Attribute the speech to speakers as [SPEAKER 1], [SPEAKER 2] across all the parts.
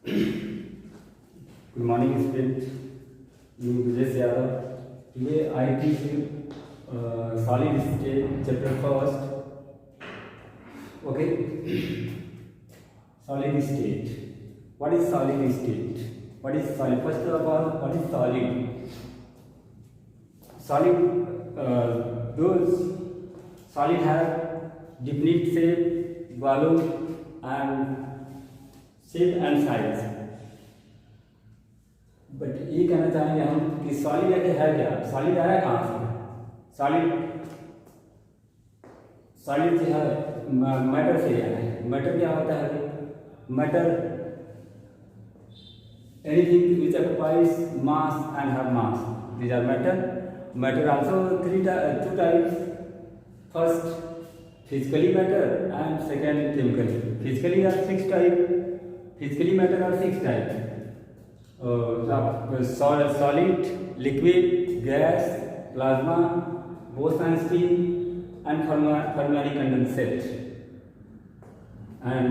[SPEAKER 1] Good morning, student. You Vijesh Yadav. Today I teach you solid state chapter first. Okay. Solid state. What is solid state? What is solid? First of all, what is solid? Solid. Those solid have definite shape, volume, and shape and size. But ये कहना चाहेंगे हम कि solid है क्या? Solid आया कहाँ से? सॉलिड जो है मैटर से आया है. मैटर क्या होता है? Matter anything which occupies mass and have mass, these are matter. Matter also two types. First physically matter and second chemically. Physically are 6 type. Physically matter are 6 type. solid, liquid, gas, plasma, Bose-Einstein, and fermionic condensate. And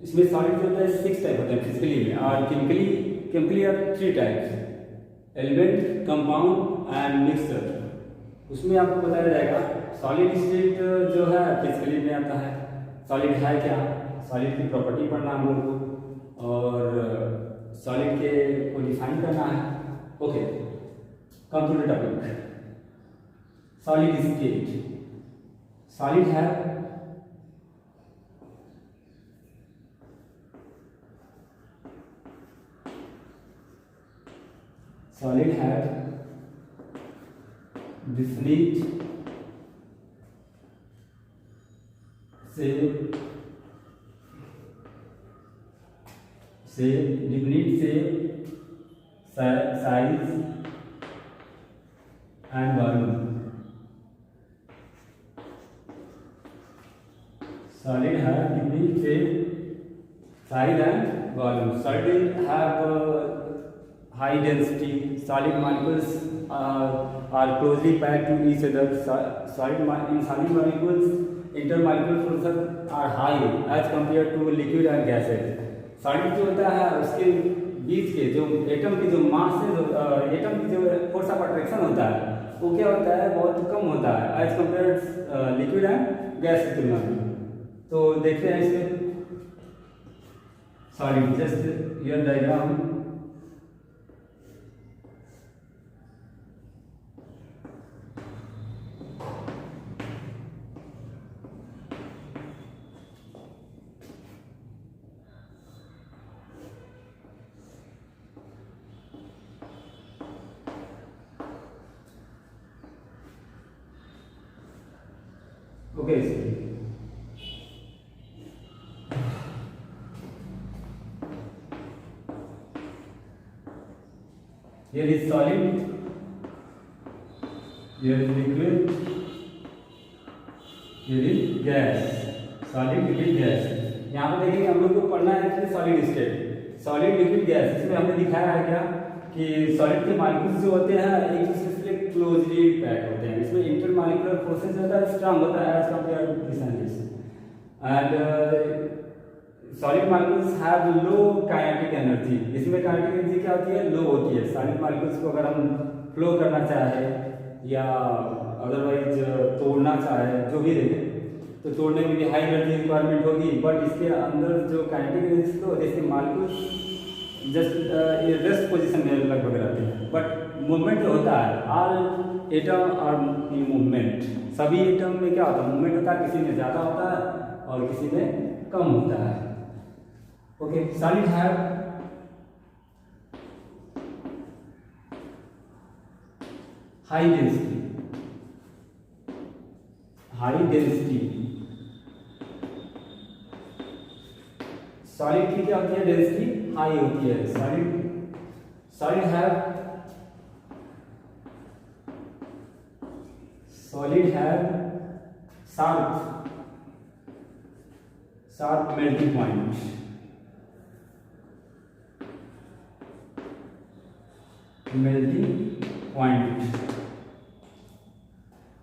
[SPEAKER 1] इसमें solid जो होता है 6 type होते हैं physically में, और chemically are 3 types: element, compound and mixture. उसमें आपको बताया जाएगा सॉलिड स्टेट जो है फिजिकली में आता है. सॉलिड है क्या, सॉलिड की प्रॉपर्टी पढ़ना हम लोग को, और सॉलिड के को डिफाइन करना है. Okay, come to the topic. Solid state. Solid है definite shape, size and volume. Solid have definite shape, size and volume. Solid have high density. Solid molecules are closely packed to each other. In solid molecules, intermolecular forces are high as compared to liquid and gases. Solid जो होता है उसके बीच के जो atom की जो मास है, atom की जो फोर्स ऑफ अट्रैक्शन होता है वो क्या होता है, बहुत कम होता है as compare liquid and gas की तुलना में. तो देखते हैं इसमें solid. Just your diagram. Okay. Here is solid, here is liquid, here is gas. Solid, liquid, gas. यहाँ पे देखेंगे हम लोग को पढ़ना है कि solid state, solid, liquid, gas. इसमें हमने दिखाया है क्या कि सॉलिड के मॉलिक्यूल्स जो होते हैं एक दूसरे से क्लोजली पैक होते हैं. इसमें इंटरमॉलिक्यूलर फोर्सेस जो होता है स्ट्रांग होता है as compare to this and this. And solid molecules have low kinetic energy. इसमें काइनेटिक एनर्जी क्या होती है, लो होती है. सॉलिड मॉलिक्यूल्स को अगर हम फ्लो करना चाहे या अदरवाइज तोड़ना चाहे, जो भी देखें, तो तोड़ने में भी हाई एनर्जी रिक्वायरमेंट होगी. बट इसके अंदर जो काइनेटिक एनर्जी तो जैसे मॉलिक्यूल्स जस्ट रेस्ट पोजीशन में लगभग रहते हैं, बट मूवमेंट जो होता है, ऑल एटम और मूवमेंट, सभी एटम में क्या होता है, मूवमेंट होता है. किसी में ज़्यादा होता है और किसी में कम होता है. ओके. सॉलिड है हाई डेंसिटी. सॉलिड की क्या होती है, डेंसिटी हाई होती है. Solid have sharp melting point.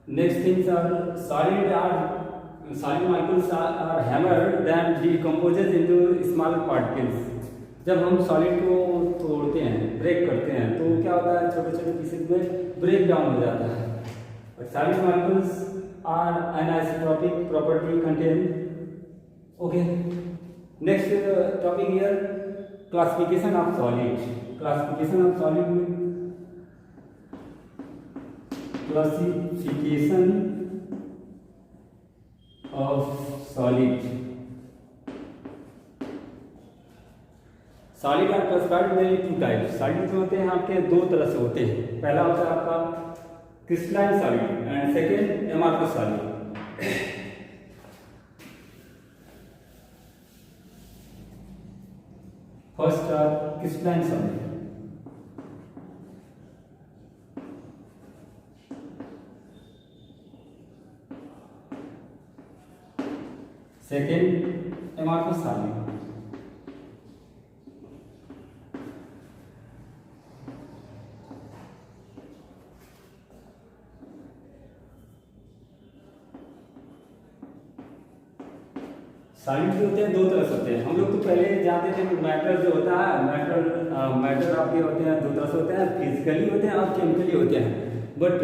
[SPEAKER 1] Next things are solid molecules are hammered then decomposes into small particles. जब हम सॉलिड को तोड़ते हैं, ब्रेक करते हैं, तो क्या होता है, छोटे छोटे पीसेज में ब्रेक डाउन हो जाता है। और solid molecules are anisotropic property contain. Okay, next topic here, classification of solid. Classification of solid में classification of solid are classified in two types। सॉलिड जो होते हैं आपके दो तरह से होते हैं। पहला होता है आपका crystalline solid and second amorphous solid. First crystalline solid, second amorphous solid. Solid जो होते हैं दो तरह से होते हैं। हम लोग तो पहले जानते थे मैटर जो होता है, मैटर आपके होते हैं दो तरह से होते हैं, फिजिकली होते हैं और केमिकली होते हैं। बट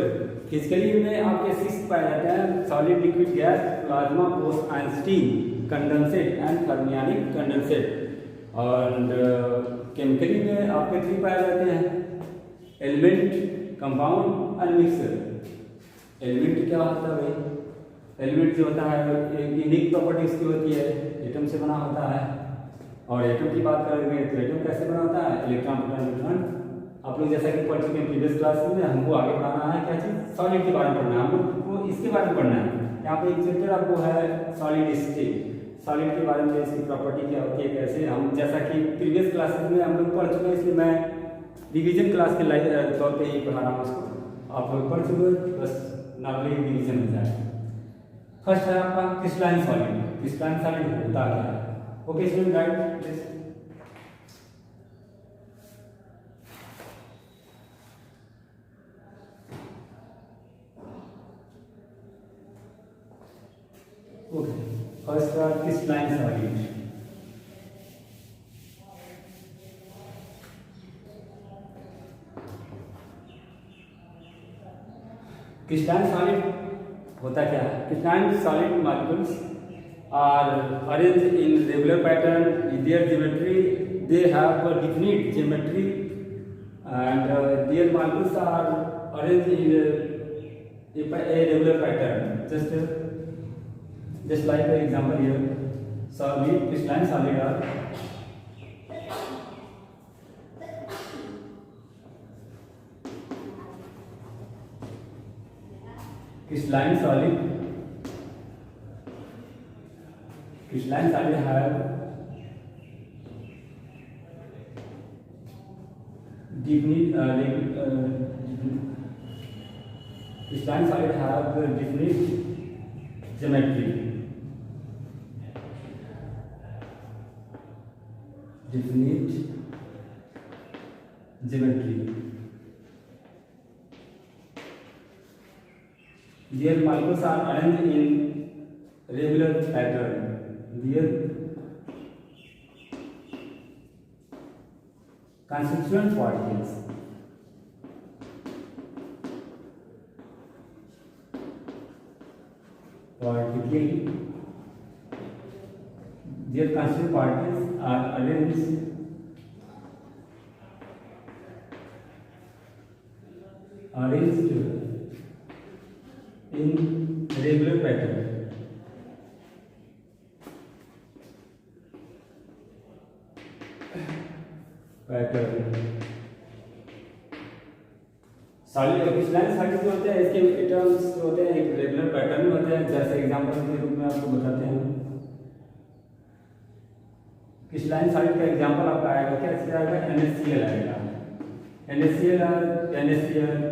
[SPEAKER 1] फिजिकली में आपके सिक्स पाए जाते हैं, सॉलिड, लिक्विड, गैस, प्लाज्मा, ठोस and steam, condensate and fermionic condensate. और केमिकली में आपके थ्री पाए जाते हैं, element, compound and mixer. Element क्या होता है भाई, एलिमेंट जो होता है एक यूनिक प्रॉपर्टी उसकी होती है, एटम से बना होता है। और एटम की बात करेंगे तो एटम कैसे बना होता है, इलेक्ट्रॉन, प्रोटॉन, न्यूट्रॉन। आप लोग जैसा कि पढ़ चुके हैं प्रीवियस क्लास में, हमको आगे पढ़ाना है क्या चीज़, सॉलिड के बारे में पढ़ना है, हम लोग को इसके बारे में पढ़ना है। यहाँ पे एक चैप्टर आपको है सॉलिड स्टेट, सॉलिड के बारे में, इसकी प्रॉपर्टी क्या होती है, कैसे हम, जैसा कि प्रीवियस क्लासेस में हम लोग पढ़ चुके हैं, इसलिए मैं रिवीजन क्लास के तौर पर ही पढ़ा रहा हूँ उसको। आप लोग पढ़ चुके हो, बस नॉर्मली रिवीजन हो जाए। फर्स्ट है आपका क्रिस्टलाइन सॉलिड। क्रिस्टलाइन सॉलिड होता क्या है? Okay student, write please. Okay, first है क्रिस्टलाइन सॉलिड। क्रिस्टलाइन सॉलिड होता क्या है? Crystalline solid molecules are arranged in regular pattern, their geometry, they have a definite geometry and their molecules are arranged in a regular pattern, just like the example here, solid, crystalline solid are crystalline solid have crystalline solid have definite geometry, their molecules are arranged in regular pattern, their constituent particles their constituent particles are arranged in regular pattern, solid crystalline solid जो होते हैं, इसके atoms जो होते हैं एक regular pattern में होते हैं। जैसे एग्जांपल के रूप में आपको बताते हैं, क्रिस्टलाइन सॉलिड का एग्जांपल आपका आएगा, क्या आएगा, NaCl आएगा, NaCl,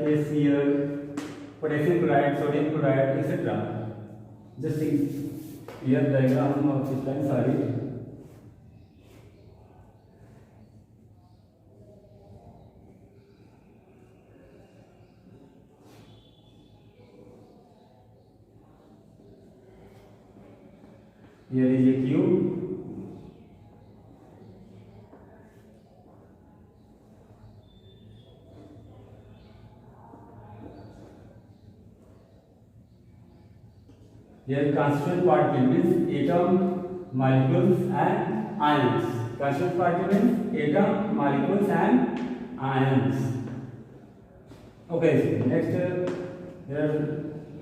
[SPEAKER 1] KCl, potassium chloride, sodium chloride etcetera. Just clear diagram of crystalline solid. Here is a cube, Here constituent particle means atom, molecules and ions. Constituent particle means atom, molecules and ions. Okay, so next here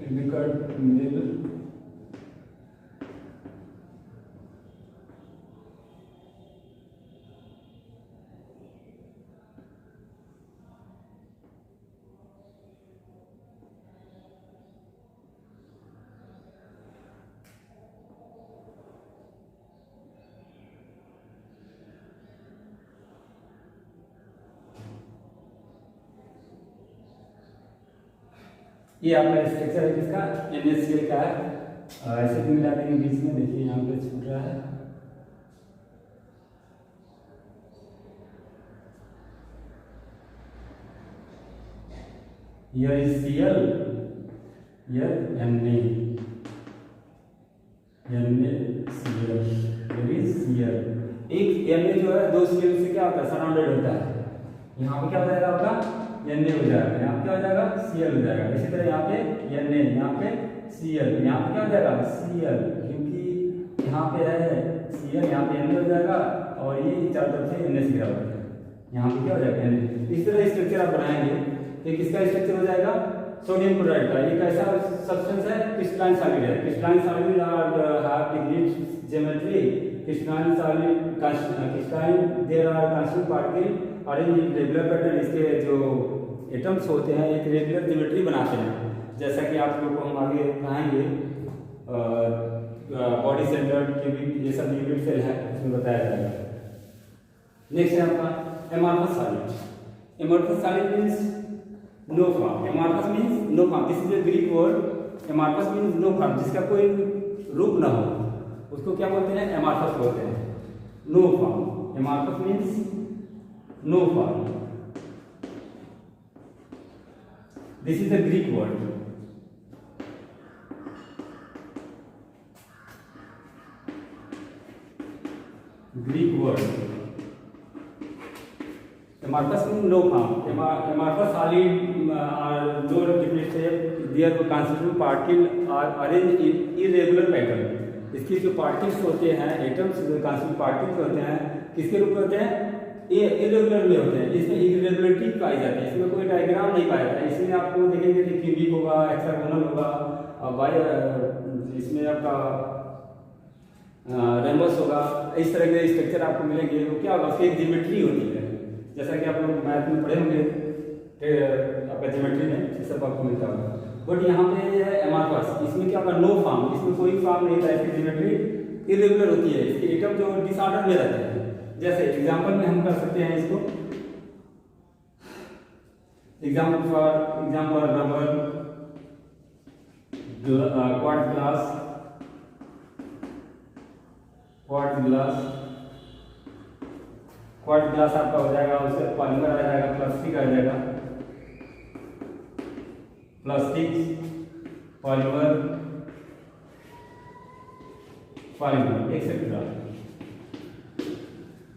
[SPEAKER 1] we got middle. ये आपका structure है किसका, NaCl का है। ऐसे भी मिला देंगे बीच में, देखिए यहाँ पे छूट रहा है। Here is Cl, here Na, NaCl, here is Cl। एक Na जो है दो Cl से क्या होता है, सराउंडेड होता है। यहाँ पे क्या हो जाएगा आपका Na हो जाएगा, यहाँ पे क्या हो जाएगा Cl हो जाएगा। इसी तरह यहाँ पे Na, यहाँ पे Cl, यहाँ पे क्या हो जाएगा Cl, क्योंकि यहाँ पे है Cl, यहाँ पे Na हो जाएगा और ये चारों तरफ से Na से घिरा हुआ है, यहाँ पे क्या हो जाएगा Na। इस तरह स्ट्रक्चर आप बनाएंगे तो किसका स्ट्रक्चर हो जाएगा, सोडियम क्लोराइड का। ये कैसा सब्सटेंस है, क्रिस्टलाइन सॉलिड है। Crystalline solid are have degreed geometry. Crystalline solid crystalline there are constant particle arrange in regular pattern. इसके जो एटम्स होते हैं एक रेगुलर ज्योमेट्री बनाते हैं, जैसा कि आप लोगों को हम आगे पढ़ाएंगे। बॉडी सेंटर्ड क्यूबिक ये सब यूनिट सेल है, इसमें बताया जाएगा। नेक्स्ट है आपका amorphous solid. Amorphous solid means no form. Amorphous means no form, this is a Greek word. Amorphous means no form, जिसका कोई रूप ना हो, उसको क्या बोलते हैं, एमॉर्फस बोलते हैं, no form. Amorphous means no form, this is a Greek word। Greek word amorphous means no form। amorphous solid are no definite shape, their constituent particle are arranged in irregular pattern। इसके जो particles होते हैं, atoms constituent particles होते हैं, किसके रूप में होते हैं, ये इरेगुलर में होते हैं। इसमें इरेगुलरिटी पाई जाती है, इसमें कोई डायग्राम नहीं पाया जाता है। इसमें आपको देखेंगे कि क्यूबिक होगा, हेक्सागोनल होगा, इसमें आपका रेम्बस होगा, इस तरह के स्ट्रक्चर आपको मिलेंगे। तो क्या होगा, उसकी एक ज्योमेट्री होती है, जैसा कि आप लोग मैथ में पढ़े होंगे, आपका ज्योमेट्री में ये सब आपको मिलता होगा। बट यहाँ पे है एमॉर्फस, इसमें क्या होगा, नो फॉर्म, इसमें कोई फॉर्म नहीं था, इसकी ज्योमेट्री इरेगुलर होती है, इसके एटम जो डिसऑर्डर में रहते हैं। जैसे एग्जाम्पल में हम कर सकते हैं इसको, एग्जाम्पल रबर, क्वार्ट्ज ग्लास आपका हो जाएगा, उससे पॉलीमर आ जाएगा, प्लास्टिक आ जाएगा, प्लास्टिक पॉलीमर एक्सेट्रा।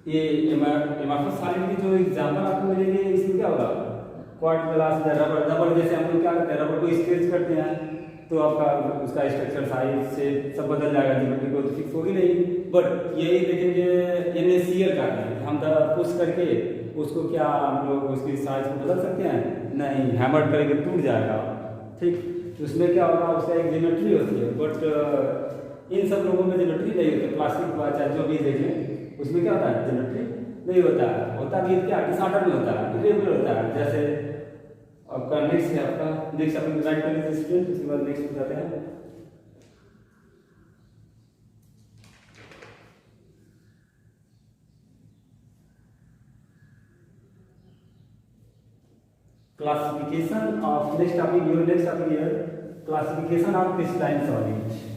[SPEAKER 1] ये एमॉर्फस सॉलिड की जो एग्जांपल आपको मिलेंगे, इसमें क्या होगा, क्वार्ट्ज ग्लास, रबर जैसे हम लोग क्या करते हैं, रबर को स्ट्रेच करते हैं तो आपका उसका स्ट्रक्चर साइज से सब बदल जाएगा, ज्योमेट्री को तो फिक्स होगी नहीं। बट यही देखेंगे NaCl का है, हम पुश करके उसको क्या हम लोग उसकी साइज को बदल सकते हैं, नहीं, हैमर करेंगे टूट जाएगा, ठीक। तो उसमें क्या होगा, उसका एक ज्योमेट्री होती है। बट इन सब लोगों में ज्योमेट्री नहीं होती, प्लास्टिक का चाहे जो भी देखें उसमें क्या होता है, ज्योमेट्री नहीं होता भी क्या, डिसऑर्डर में होता है, इरेगुलर होता है। जैसे आपका नेक्स्ट है, आपका नेक्स्ट अपन राइट कर लीजिए स्टूडेंट, उसके बाद नेक्स्ट बताते हैं। Classification of next topic, your next topic here, classification of crystalline solid.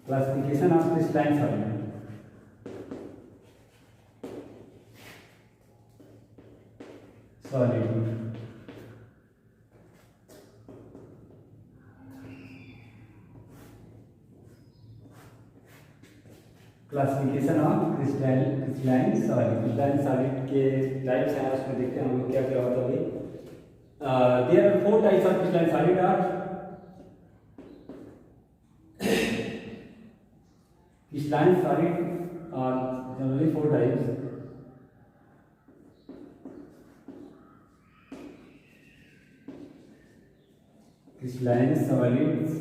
[SPEAKER 1] Classification of crystalline solid। Solid. Classification of crystalline solid. Crystalline solid के टाइप्स हैं, उसमें देखते हैं हम लोग क्या क्या होता है। There are 4 types of crystalline solid are crystalline solid are generally 4 types. Crystalline solids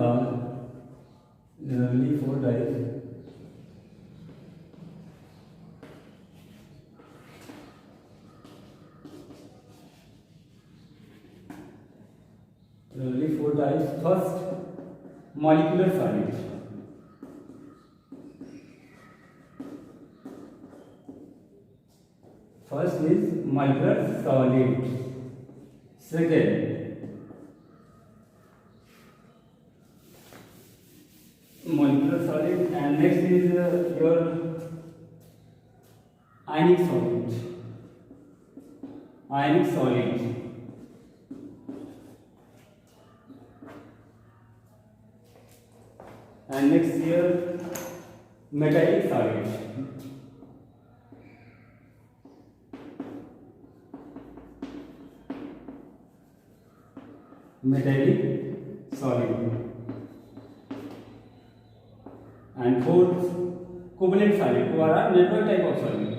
[SPEAKER 1] are generally 4 types. Generally 4 types. First, molecular solid. First is molecular solid. Second, molecular solid, and next is your ionic solid. Ionic solid. And next here metallic solid. Metallic solid. And fourth, covalent solid. Who are network type of solid.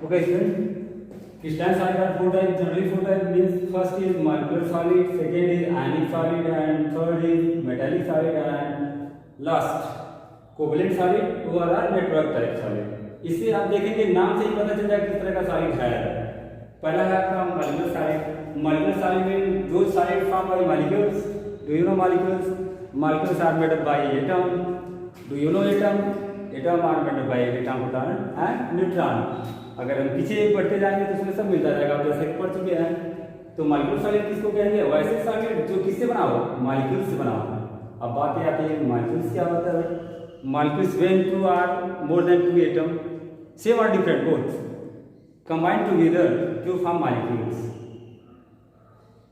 [SPEAKER 1] Okay, students. Crystalline solid are 4 types. Generally 4 types means first is molecular solid, second is ionic solid, and third is metallic solid, and last covalent solid, who are network type solid. इससे आप देखेंगे नाम से ही पता चल जाएगा किस तरह का सॉलिड है। पहला है आपका molecular solid. Molecular solid means those solid formed by molecules. Do you know molecules? Molecules are made up by atom. Do you know atom? Atom are made up by electron, proton, and neutron. अगर हम पीछे बढ़ते जाएंगे तो उसमें सब मिलता जाएगा, आप जैसे पढ़ चुके हैं। तो मॉलिक्यूलर सॉलिड किसको कहेंगे? वैसे सॉलिड जो किससे बना हो? मॉलिक्यूल से बना हो। अब बात ये आती है मॉलिक्यूल्स क्या होता है? Molecules when 2 are more than 2 atom same और different both combined together to form molecules.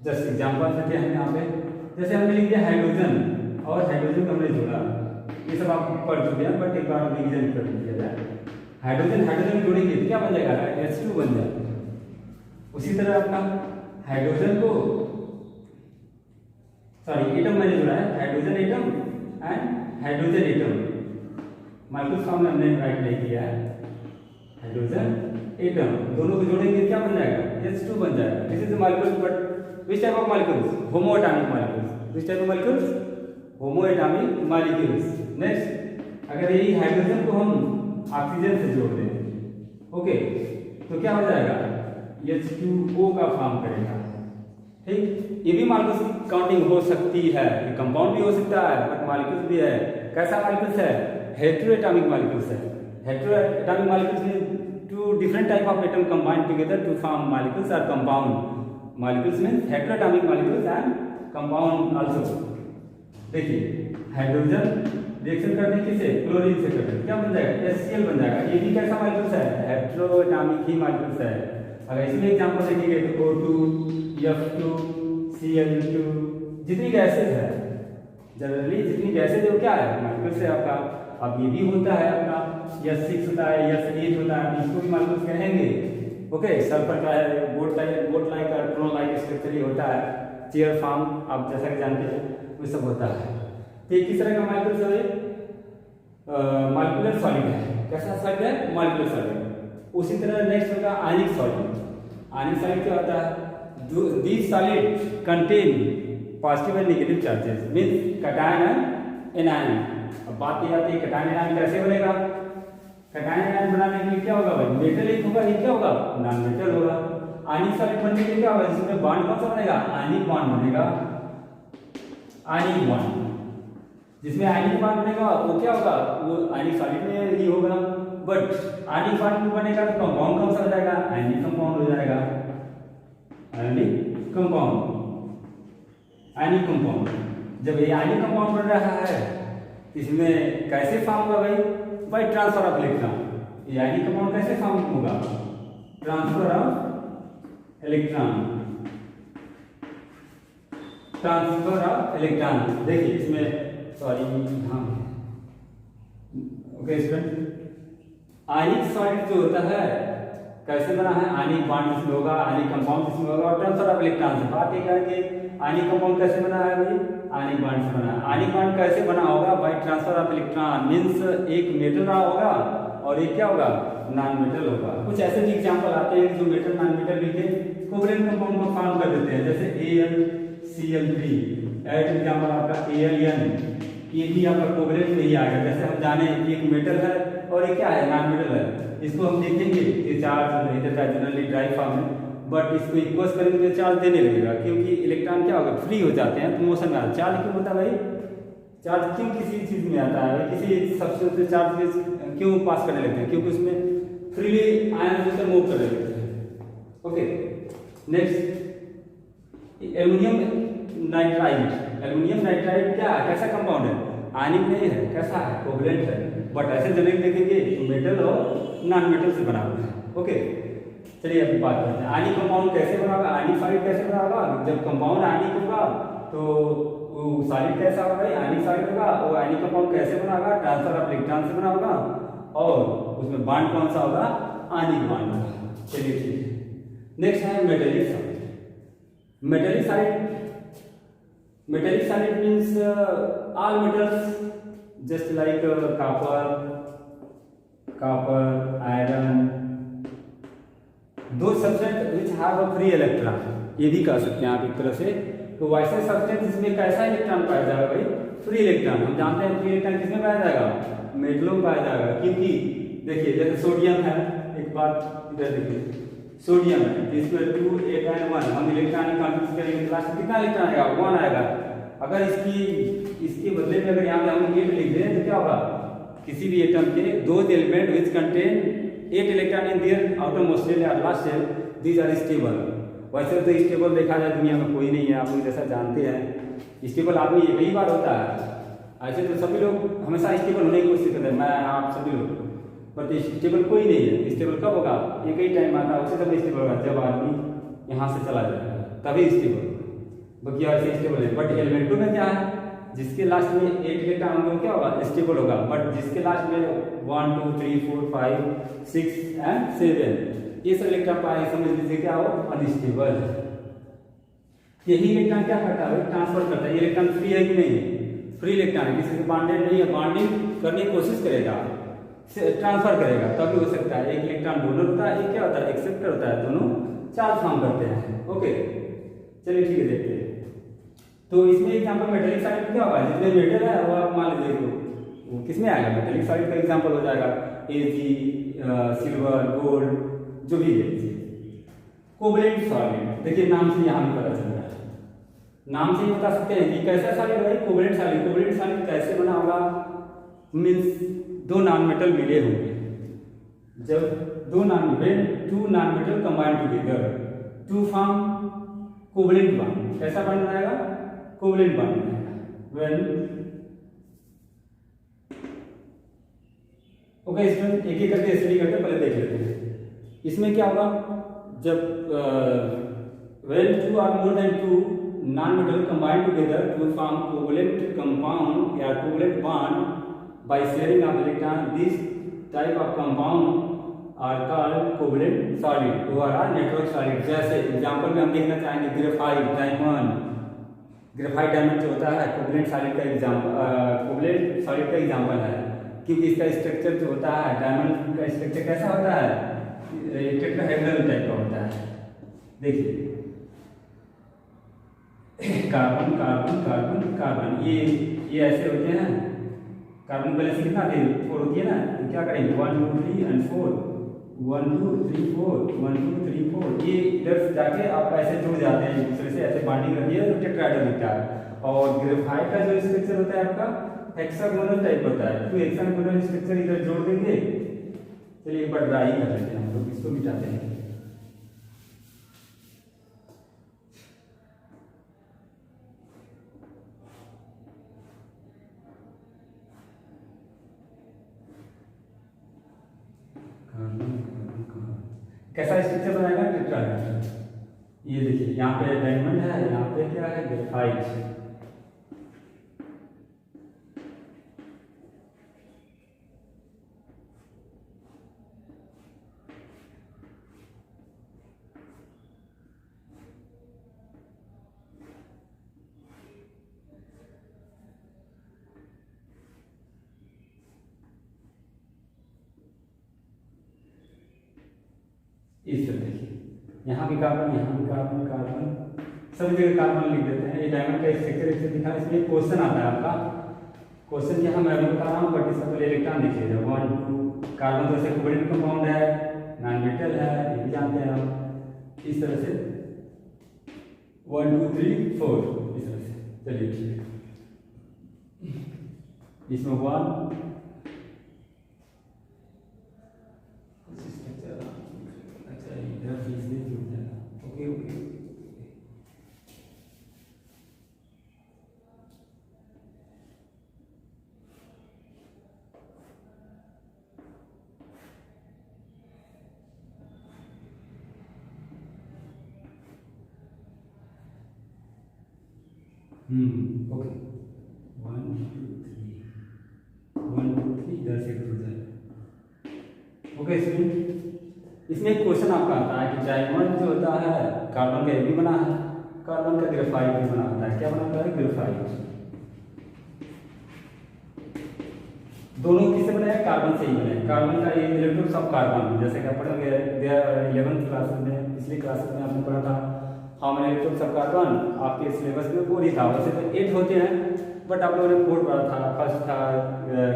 [SPEAKER 1] Just example देते हैं हम यहाँ पे, जैसे हमने लिख दिया हाइड्रोजन और हाइड्रोजन को हमने जोड़ा। ये सब आप पढ़ चुके हैं, बट एक बार रिवीजन कर दिया जाए। हाइड्रोजन जोड़ेंगे तो क्या बन जाएगा? H2 बन जाएगा। उसी तरह आपका हाइड्रोजन को एटम मैंने जोड़ा है, hydrogen atom and hydrogen atom. Molecule form में हमने राइट नहीं किया है। हाइड्रोजन एटम दोनों को जोड़ेंगे क्या बन जाएगा? H2 बन जाएगा। This is molecule, but which type of molecules? Homo atomic molecules. Which type of molecules? Homo atomic molecules. Next, अगर यही हाइड्रोजन को हम ऑक्सीजन से जोड़ दें, ओके, तो क्या हो जाएगा? H2O का फॉर्म करेगा। ठीक, ये भी मॉलिक्यूल्स की काउंटिंग हो सकती है, ये कंपाउंड भी हो सकता है, बट मॉलिक्यूल्स भी है। कैसा मॉलिक्यूल्स है? हेटेरोएटॉमिक मॉलिक्यूल्स है। हेटेरोएटॉमिक molecules mean 2 different type of atom combined together to form molecules or compound. Molecules means heteroatomic molecules and compound also. देखिए, हाइड्रोजन रिएक्शन करने किसे? क्लोरीन से करते हैं, क्या बन जाएगा? HCl बन जाएगा। ये भी कैसा मॉलिक्यूल्स है? हेटेरोएटॉमिक ही मॉलिक्यूल्स है। अगर इसमें एग्जांपल देखेंगे तो O2, F2, Cl2, जितनी गैसेज है, जनरली जितनी गैसेज है वो क्या है? मॉलिक्यूल्स है आपका। अब ये भी होता है आपका S6 होता है, S8 होता है, इसको भी मॉलिक्यूल्स कहेंगे। ओके, सल्फर का है, बोट लाइक और ट्रोन लाइक स्ट्रक्चर ही होता है। चेयर फॉर्म आप जैसा कि जानते हैं वो सब होता है। तो किस तरह का मॉलिक्यूल्स है? मॉलिक्यूलर सॉलिड है। कैसा सॉलिड है? Molecular solid. उसी तरह नेक्स्ट होगा आयनिक सॉलिड। आयनिक सॉलिड क्या होता है? These solid contain positive and negative charges, means cation and anion. अब बात ये आती है कैटायन एनायन कैसे बनेगा? कैटायन एनायन बनाने के लिए क्या होगा भाई? मेटल एक होगा, ये क्या होगा? नॉन मेटल होगा। आयनिक सॉलिड बनने के लिए क्या होगा? इसमें बॉन्ड कौन सा बनेगा? आयनिक बॉन्ड बनेगा। Ionic bond. जिसमें आयनिक बॉन्ड बनेगा वो क्या होगा, वो आयनिक सॉलिड में ही होगा। बट आयनिक बॉन्ड बनेगा तो कंपाउंड कौन सा हो जाएगा, आयनिक कंपाउंड हो जाएगा, आयनिक कंपाउंड। आयनिक कंपाउंड, जब ये आयनिक कंपाउंड बन रहा है तो इसमें कैसे फॉर्म होगा भाई, बाय ट्रांसफर ऑफ इलेक्ट्रॉन। ये आयनिक कंपाउंड कैसे फॉर्म होगा, transfer of electron, transfer of electron. देखिए इसमें सॉरी हाँ ओके स्टूडेंट, आयनिक सॉलिड जो होता है कैसे बना है, आयनिक बॉन्ड जिसमें होगा, आयनिक कंपाउंड जिसमें होगा और ट्रांसफर ऑफ इलेक्ट्रॉन से। बात एक है कि आयनिक कंपाउंड कैसे बना है भाई, आयनिक बॉन्ड से बना है। आयनिक बॉन्ड कैसे बना होगा, by transfer of electron, means एक मेटल रहा होगा और एक क्या होगा, नॉन मेटल होगा। कुछ ऐसे भी एग्जांपल आते हैं जो मेटल नॉन मेटल मिलके कोवलेंट कंपाउंड को फॉर्म कर देते हैं, जैसे AlCl3, एट एग्जांपल आपका AlN, ये भी आपका कोवलेंट में ही आएगा। जैसे हम जाने कि एक मेटल है और एक क्या है, नॉन मेटल है। इसको हम देखेंगे कि चार्ज नहीं देता है जनरली ड्राई फॉर्म में, बट इसको इक्वस करेंगे तो चार्ज देने लगेगा, क्योंकि इलेक्ट्रॉन क्या होगा, फ्री हो जाते हैं तो मोशन में आता है। चार्ज क्यों होता है भाई, चार्ज क्यों किसी चीज में आता है, किसी सब्सटेंस से चार्ज क्यों पास करने लगते हैं, क्योंकि उसमें फ्रीली आयन से मूव करने लगते हैं। Okay next, aluminium nitride. Aluminium nitride क्या है, कैसा कंपाउंड है, आयनिक नहीं है, कैसा है, कोवलेंट है। बट ऐसे जनरली देखेंगे मेटल और नॉन मेटल से बना हुआ है। ओके चलिए अभी बात करते हैं आयनिक कंपाउंड कैसे बना होगा, आयनिक सॉलिड कैसे बना होगा। जब कंपाउंड आयनिक होगा तो वो सॉलिड कैसा होगा भाई, आयनिक सॉलिड होगा। वो आयनिक कंपाउंड कैसे बना होगा, ट्रांसफर ऑफ इलेक्ट्रॉन से बना होगा और उसमें बॉन्ड कौन सा होगा, आयनिक बॉन्ड होगा। चलिए ठीक है। नेक्स्ट है metallic solid. Metallic solid, metallic solid means all metals just like copper, iron, those substances which have a free electron, ये भी कह सकते हैं आप एक तरह से। तो वैसे सब्सटेंस जिसमें कैसा इलेक्ट्रॉन पाया जाएगा भाई, फ्री इलेक्ट्रॉन। हम जानते हैं फ्री इलेक्ट्रॉन किसमें पाया जाएगा, मेटलों में पाया जाएगा। क्योंकि देखिए जैसे सोडियम है, एक बात इधर देखिए, सोडियम है इसमें 2 8 and 1, हम इलेक्ट्रॉन कंप्यूट करेंगे तो लास्ट में कितना इलेक्ट्रॉन आएगा, 1 आएगा। अगर इसके बदले में अगर यहाँ पे हम 8 लिख दें तो क्या होगा, किसी भी एटम के दो element which contain 8 electron in their outermost shell या last shell, these are stable. वैसे तो स्टेबल देखा जाए दुनिया में कोई नहीं है, आप लोग जैसा जानते हैं। स्टेबल आदमी एक ही बार होता है, ऐसे तो सभी लोग हमेशा स्टेबल होने की कोशिश करते हैं, मैं आप सभी लोग, बट स्टेबल कोई नहीं है। स्टेबल कब होगा, एक ही टाइम आता है उसे तब स्टेबल होगा जब आदमी यहाँ से चला जाएगा तभी स्टेबल, बाकी ऐसे स्टेबल है। बट एलिमेंटों में क्या है, जिसके लास्ट में 8 इलेक्ट्रॉन होंगे क्या होगा, स्टेबल होगा। बट जिसके लास्ट में 1 2 3 4 5 6 and 7 ये सब इलेक्ट्रॉन पाए, समझ लीजिए क्या हो, अनस्टेबल। यही इलेक्ट्रॉन क्या करता है, ट्रांसफर करता है। ये इलेक्ट्रॉन फ्री है कि नहीं, फ्री इलेक्ट्रॉन है, किसी से बॉन्डेड नहीं है। बॉन्डिंग करने की कोशिश करेगा, ट्रांसफर करेगा तभी हो सकता है। एक इलेक्ट्रॉन डोनर होता है, एक क्या होता है, एक्सेप्टर होता है, दोनों चार्ज फॉर्म करते हैं। ओके चलिए ठीक है, देखते हैं। तो इसमें एग्जांपल मेटेलिक सॉलिड क्या होगा, जितने मेटल है वो आप मान लीजिए वो किसमें आएगा, मेटेलिक सॉलिड का एग्जांपल हो जाएगा Ag, सिल्वर, गोल्ड, जो भी है। कोवलेंट सॉलिड, देखिए नाम से यहाँ भी पता चल रहा है, नाम से ही बता सकते हैं कि कैसा सॉलिड है कोवलेंट सॉलिड। कोवलेंट सॉलिड कैसे बना होगा, मींस दो नॉन मेटल मिले होंगे। जब दो non metal combine together to form covalent bond, कैसा बॉन्ड बनाएगा, कोवलेंट बॉन्ड बनाएगा। व्हेन ओके स्टूडेंट, एक एक करके स्टडी करके पहले देख लेते हैं। इसमें क्या होगा, जब when 2 or more than 2 non-metal combine together to form covalent compound या covalent bond by sharing of electron, this type of compound are called covalent solid or are network solid। जैसे एग्जांपल में हम देखना चाहेंगे ग्रेफाइट, डायमंड। ग्रेफाइट डायमंड जो होता है covalent solid का एग्जांपल, कोवलेंट सॉलिड का एग्जांपल है, क्योंकि इसका स्ट्रक्चर जो होता है, डायमंड का स्ट्रक्चर कैसा होता है, टेट्राहेड्रल टाइप का होता है। देखिए कार्बन कार्बन कार्बन कार्बन, ये ऐसे होते हैं। कार्बन बैलेंस कितना थे, 4 होती है ना, तो क्या करेंगे 1 2 3 and 4, 1 2 3 4 1 2 3 4, ये इधर जाके आप ऐसे जुड़ जाते हैं एक दूसरे से, ऐसे बॉन्डिंग रहती है तो टेट्राहेड्रल दिखता है। और ग्रेफाइट का जो स्ट्रक्चर होता है आपका हेक्सागोनल टाइप होता है, तो हेक्सागोनल स्ट्रक्चर इधर जोड़ देंगे। चलिए एक बार ड्राई कर लेते हैं हम लोग, इसको मिटाते हैं। कैसा स्ट्रक्चर बनाएगा? टेट्राहेड्रल। ये देखिए यहाँ पे डायमंड है, यहाँ पे क्या है? ग्रेफाइट। इस तरह देखिए, यहाँ भी कार्बन, यहाँ भी कार्बन, कार्बन, सभी जगह कार्बन लिख देते हैं। ये डायमंड का स्ट्रक्चर ऐसे दिखा। इसमें क्वेश्चन आता है आपका, क्वेश्चन यहाँ मैं बता रहा हूँ, बट इसका पहले इलेक्ट्रॉन देखिएगा। 1 2 कार्बन तो ऐसे कोवैलेंट कंपाउंड है, नॉन मेटल है, ये भी जानते हैं हम। इस तरह से 1 2 3 4 इस तरह से। चलिए ठीक है, इसमें 1 ओके ओके। ओके 1 2 3 1 2 3 इधर से जुड़ जाए। ओके इसमें एक क्वेश्चन आपका आता है कि डायमंड जो होता है कार्बन का भी बना है, कार्बन का ग्रेफाइट भी बना होता है। क्या बनाता है? ग्रेफाइट। दोनों किससे बने हैं? कार्बन से ही बने हैं। कार्बन का ये इलेक्ट्रॉन्स ऑफ कार्बन, जैसे कि पढ़ेंगे 11th क्लास में, पिछली क्लास में आपने पढ़ा था how many electrons of carbon. आपके सिलेबस में वो ही था। वैसे तो 8 होते हैं, बट आप लोगों ने 4 पढ़ा था। फर्स्ट था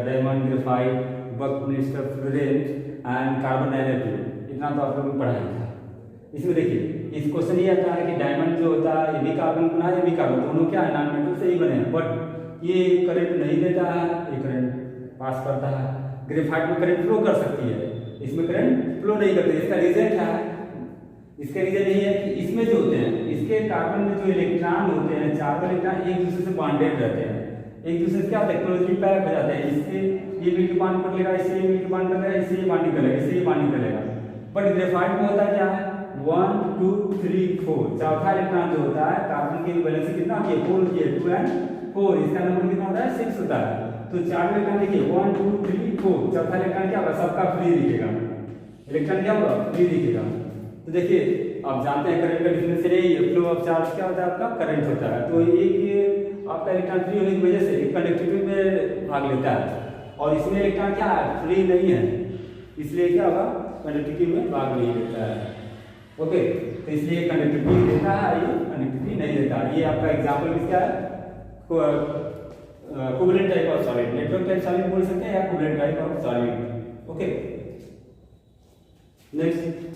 [SPEAKER 1] diamond, graphite, buckminster, fullerene and carbon nanotube. इतना तो आप लोगों ने पढ़ा ही था। इसमें देखिए इस क्वेश्चन ये आता है कि डायमंड जो होता है ये भी कार्बन बना है, ये भी कार्बन, दोनों क्या है? नॉन मेटल से ही बने हैं, बट ये करंट नहीं देता है, ये करंट पास करता है। ग्रेफाइट में करंट फ्लो कर सकती है, इसमें करंट फ्लो नहीं करती। इसका रीजन क्या है? इसका रीजन यही है कि इसमें जो होते हैं, इसके कार्बन में जो इलेक्ट्रॉन होते हैं, चारों इलेक्ट्रॉन एक दूसरे से बॉन्डेड रहते हैं, एक दूसरे से क्या टेक्नोलॉजी पैक हो जाते हैं। इससे ये मिलके बॉन्ड कर लेगा, इससे ये मिलके बॉन्ड कर लेगा, इससे ये बॉन्डिंग करेगा, इससे ये बॉन्डिंग करेगा। बट ग्रेफाइट में होता क्या है? 1 2 3 4, चौथा इलेक्ट्रॉन जो होता है कार्बन की वैलेंसी कितना होती है? 4 होती है, 2 and 4, इसका नंबर कितना होता है? 6 होता है। तो चार इलेक्ट्रॉन देखिए 1 2 3 4, चौथा इलेक्ट्रॉन क्या होगा? सबका फ्री दिखेगा, इलेक्ट्रॉन क्या होगा? फ्री दिखेगा। तो देखिए आप जानते हैं करंट का डिफरेंस यही है, फ्लो ऑफ चार्ज क्या होता है? आपका करंट होता है। तो एक आपका इलेक्ट्रॉन फ्री होने की वजह से एक कंडक्टिविटी में भाग लेता है, और इसमें इलेक्ट्रॉन क्या है? फ्री नहीं है, इसलिए क्या होगा? कंडक्टिविटी में भाग नहीं लेता है। ओके, तो इसलिए कंडक्टिविटी देता है, ये कंडक्टिविटी नहीं देता। ये आपका एग्जाम्पल किसका है? Covalent type of solid, network type solid बोल सकते हैं या covalent type of solid. Okay next